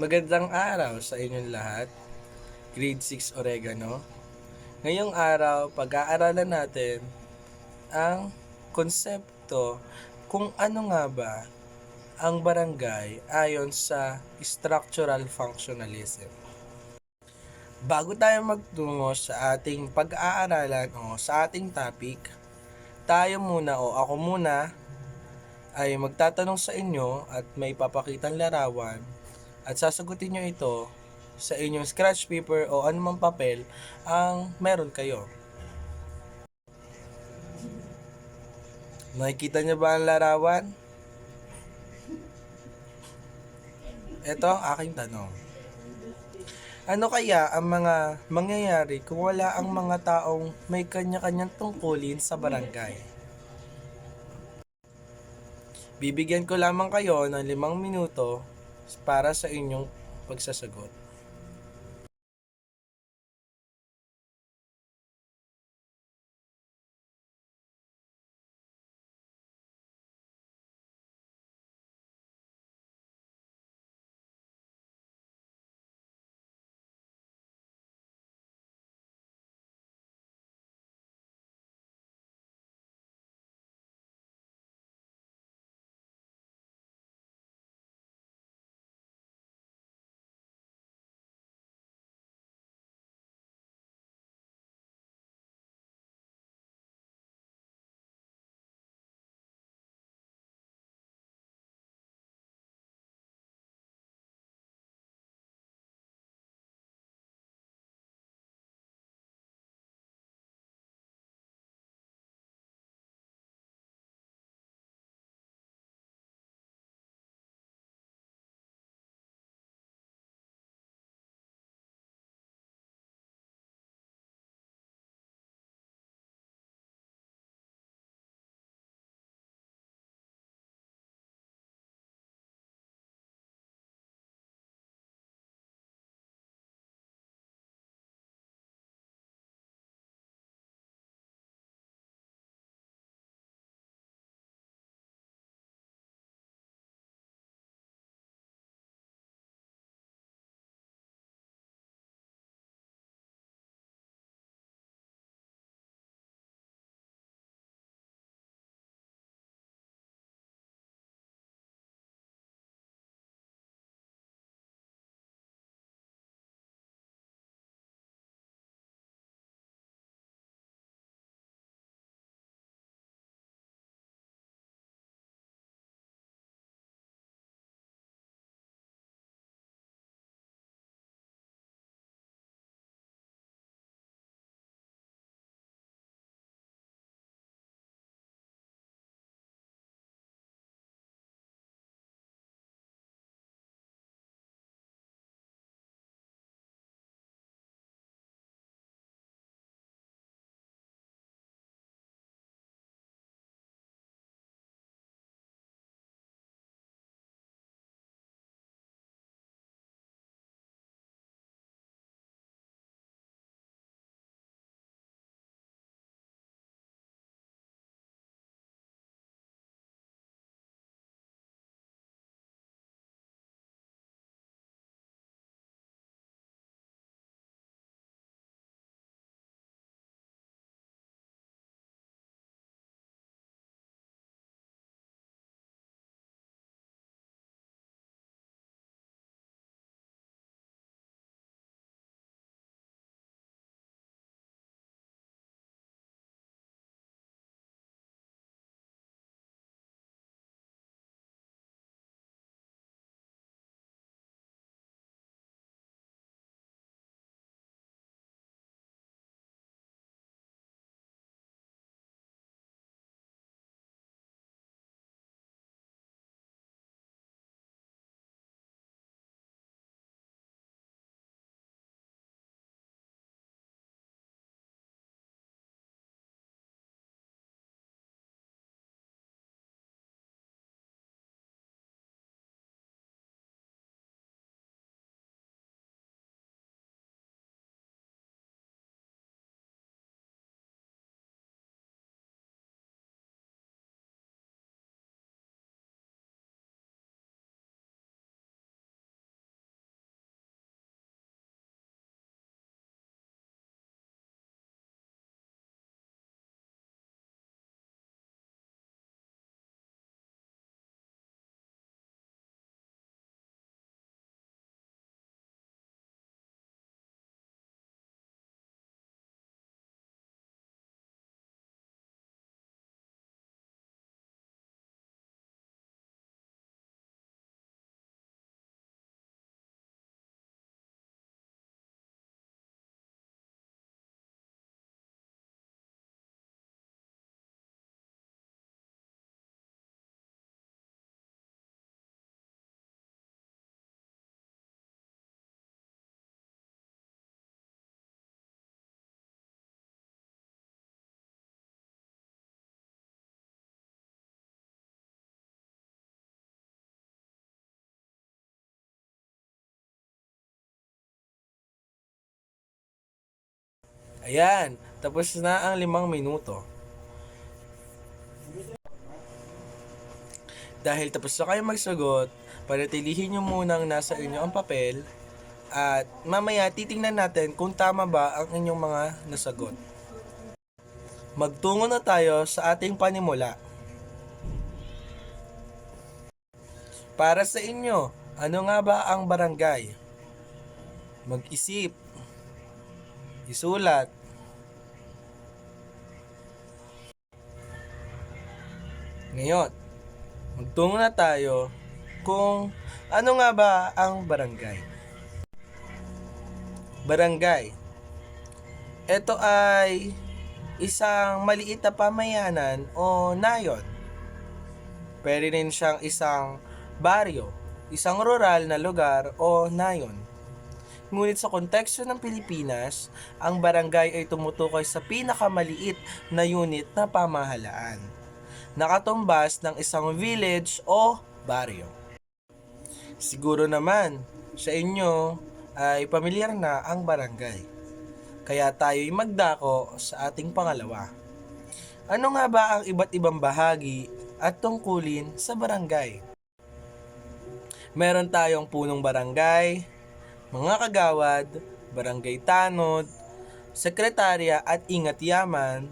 Magandang araw sa inyong lahat. Grade 6 Oregano. Ngayong araw, pag-aaralan natin ang konsepto kung ano nga ba ang barangay ayon sa structural functionalism. Bago tayo magtungo sa ating pag-aaralan o sa ating topic, tayo muna o ako muna ay magtatanong sa inyo at may papakitang larawan at sasagutin nyo ito sa inyong scratch paper o anumang papel ang meron kayo. Nakikita nyo ba ang larawan? Ito ang aking tanong. Ano kaya ang mga mangyayari kung wala ang mga taong may kanya-kanyang tungkulin sa barangay? Bibigyan ko lamang kayo ng 5 minuto para sa inyong pagsasagot. Ayan, tapos na ang 5 minuto. Dahil tapos na kayo magsagot, panatilihin nyo munang nasa inyo ang papel at mamaya titingnan natin kung tama ba ang inyong mga nasagot. Magtungo na tayo sa ating panimula. Para sa inyo, ano nga ba ang barangay? Mag-isip, isulat. Ngayon, magtungo na tayo kung ano nga ba ang barangay. Barangay. Ito ay isang maliit na pamayanan o nayon. Pwede rin siyang isang baryo, isang rural na lugar o nayon. Ngunit sa konteksto ng Pilipinas, ang barangay ay tumutukoy sa pinakamaliit na unit na pamahalaan, nakatumbas ng isang village o baryo. Siguro naman, sa inyo ay pamilyar na ang barangay. Kaya tayo'y magdako sa ating pangalawa. Ano nga ba ang iba't ibang bahagi at tungkulin sa barangay? Meron tayong punong barangay, mga kagawad, barangay tanod, sekretarya at ingat yaman,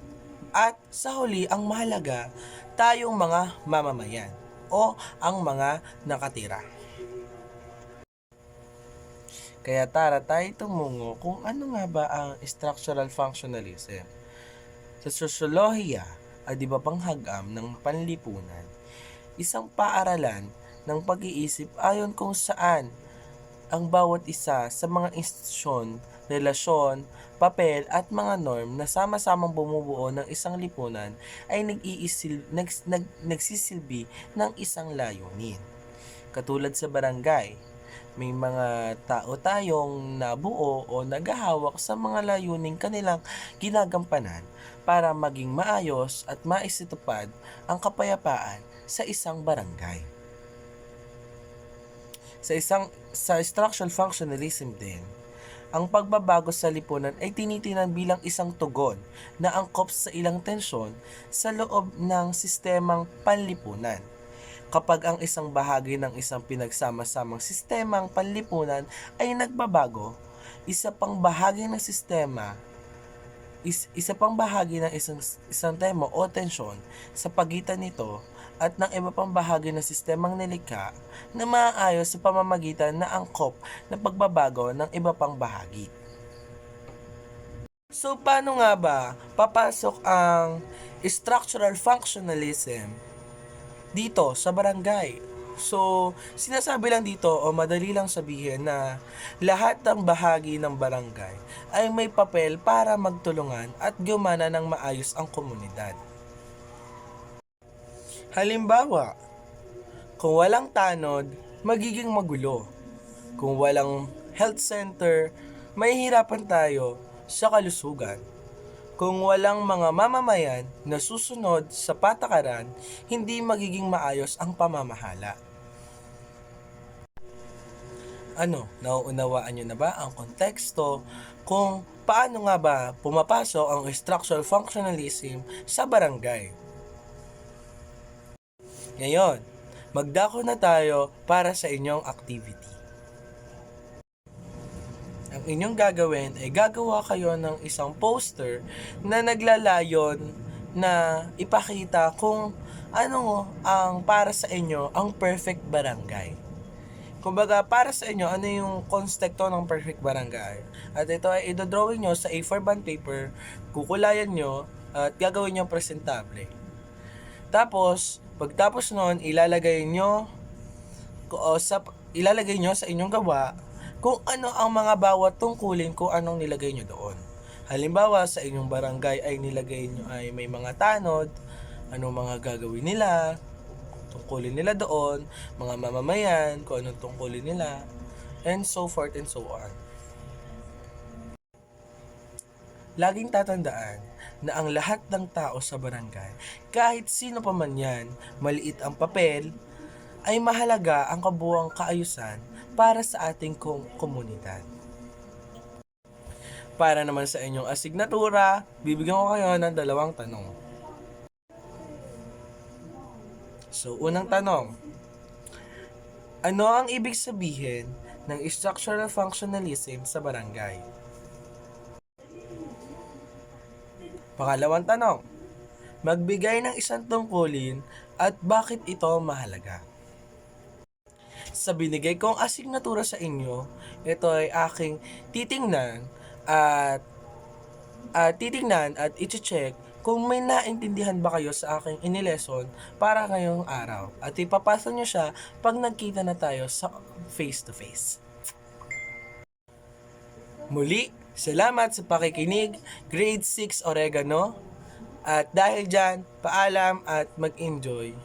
at sa huli ang mahalaga, tayong mga mamamayan o ang mga nakatira. Kaya tara tayo tumungo kung ano nga ba ang structural functionalism. Sa sosyolohiya at iba pang hagam ng panlipunan, isang paaralan ng pag-iisip ayon kung saan ang bawat isa sa mga institusyon, relasyon, papel at mga norm na sama-samang bumubuo ng isang lipunan ay nagsisilbi ng isang layunin. Katulad sa barangay, may mga tao tayong nabuo o naghahawak sa mga layuning kanilang ginagampanan para maging maayos at maisitupad ang kapayapaan sa isang barangay. Sa structural functionalism din, ang pagbabago sa lipunan ay tinitinan bilang isang tugon na angkop sa ilang tensyon sa loob ng sistemang panlipunan. Kapag ang isang bahagi ng isang pinagsama-samang sistemang panlipunan ay nagbabago, isa pang bahagi ng isang tema o tensyon sa pagitan nito at ng iba pang bahagi ng sistemang nilikha na maaayos sa pamamagitan na angkop na pagbabago ng iba pang bahagi. So, paano nga ba papasok ang structural functionalism dito sa barangay? So, sinasabi lang dito o madali lang sabihin na lahat ng bahagi ng barangay ay may papel para magtulungan at gumana ng maayos ang komunidad. Halimbawa, kung walang tanod, magiging magulo. Kung walang health center, mahihirapan tayo sa kalusugan. Kung walang mga mamamayan na susunod sa patakaran, hindi magiging maayos ang pamamahala. Nauunawaan nyo na ba ang konteksto kung paano nga ba pumapasok ang structural functionalism sa barangay? Ngayon, magdako na tayo para sa inyong activity. Ang inyong gagawin ay gagawa kayo ng isang poster na naglalayon na ipakita kung ano ang para sa inyo ang perfect barangay. Kumbaga, para sa inyo, ano yung konsepto ng perfect barangay. At ito ay idodrawing nyo sa A4 bond paper, kukulayan nyo at gagawin nyo presentable. Tapos, pagtapos nun, ilalagay nyo sa inyong gawa kung ano ang mga bawat tungkulin kung anong nilagay nyo doon. Halimbawa, sa inyong barangay ay nilagay nyo ay may mga tanod, anong mga gagawin nila, tungkulin nila doon, mga mamamayan, kung anong tungkulin nila, and so forth and so on. Laging tatandaan na ang lahat ng tao sa barangay, kahit sino pa man yan, maliit ang papel, ay mahalaga ang kabuuang kaayusan para sa ating komunidad. Para naman sa inyong asignatura, bibigyan ko kayo ng 2 tanong. So, unang tanong. Ano ang ibig sabihin ng structural functionalism sa barangay? Pangalawang tanong. Magbigay ng isang tungkulin at bakit ito mahalaga. Sa binigay kong asignatura sa inyo, ito ay aking titingnan at i-check kung may naintindihan ba kayo sa aking inileson para ngayong araw. At ipapasa nyo siya pag nagkita na tayo sa face to face. Muli, salamat sa pakikinig, Grade 6 Oregano. At dahil dyan, paalam at mag-enjoy.